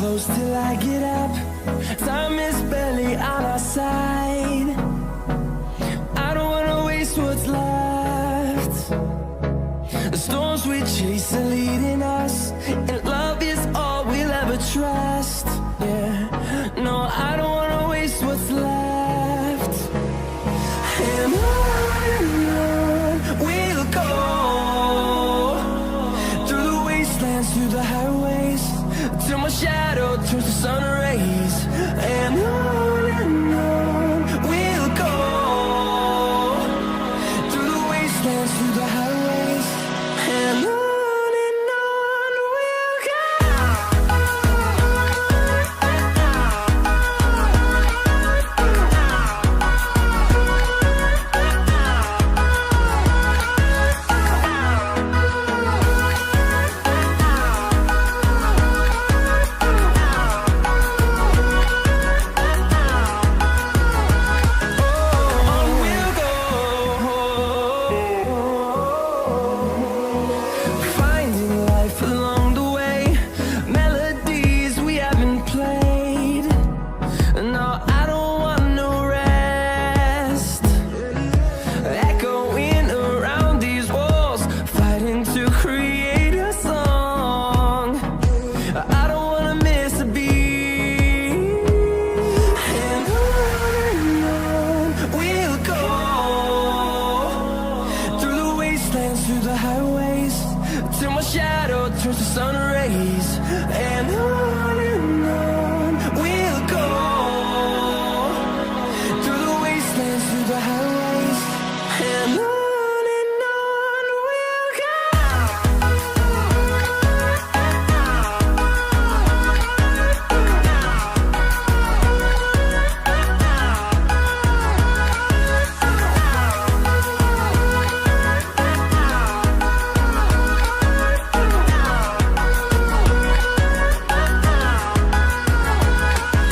close till I get up. Time is barely on our side. I don't wanna waste what's left. The storms we chase are leading us, and love is all we'll ever trust. Yeah, no, I don't wanna waste what's left. And on we'll go, through the wastelands, through the highways, till my shadow turns to sun rays. And on we'll go, through the wastelands, through the highways, and on we'll go. Finding life along the way, melodies we haven't played. No, I don't want no rest. Echoing around these walls, fighting to create a song. I don't wanna miss a beat. And on we'll go, through the wastelands, through the highways, till my shadow turns to sun rays. And on we'll go, through the wastelands, through the highways, and on we'll go.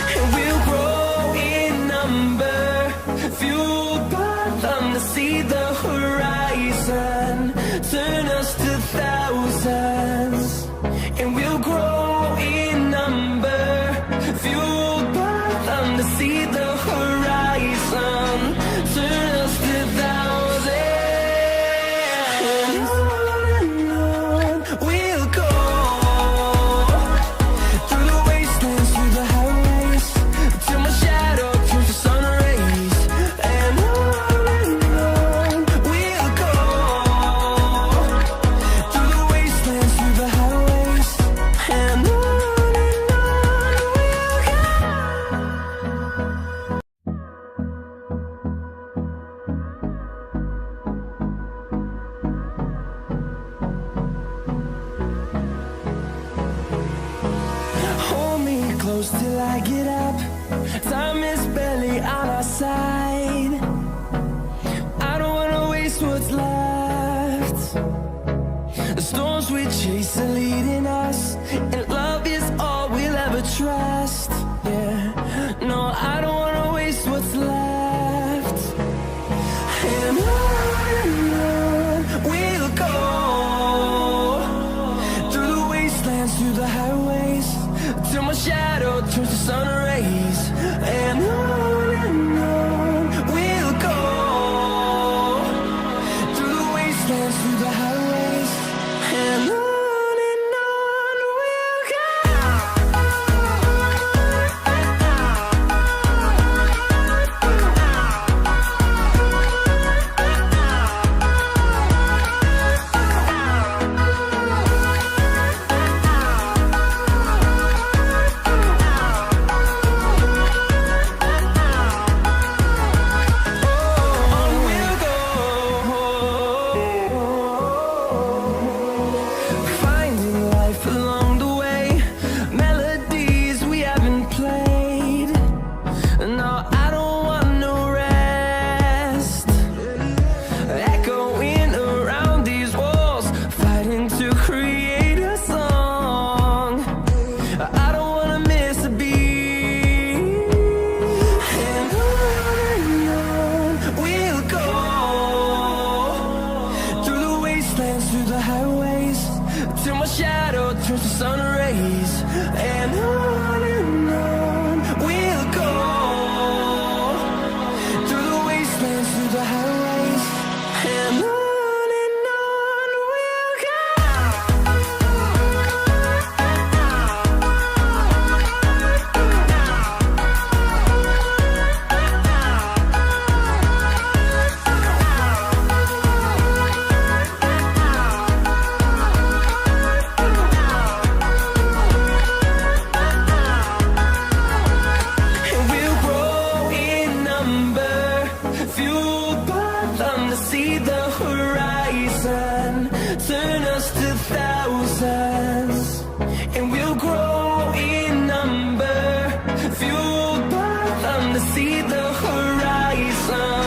And we'll grow in number, fueled by them to see the horizon, turn us to thousands. And we'll grow in number, fueled by them to see the horizon, turn us to thousands. And on we'll go, through the wastelands, through the highways, till my shadow turns to sun rays. And on we'll go, through the wastelands, through the highways, and on we'll go. Hold me close till I get up. Time is barely on our side. I don't wanna waste what's left. The storms we chase are leading us, and love is all we'll ever trust. Yeah, no, I don't wanna waste what's left. And on we'll go, through the wastelands, through the highways, till my shadow turns to sun rays. And on we'll go, through the wastelands, through the highways, and on we'll go. to see the horizon.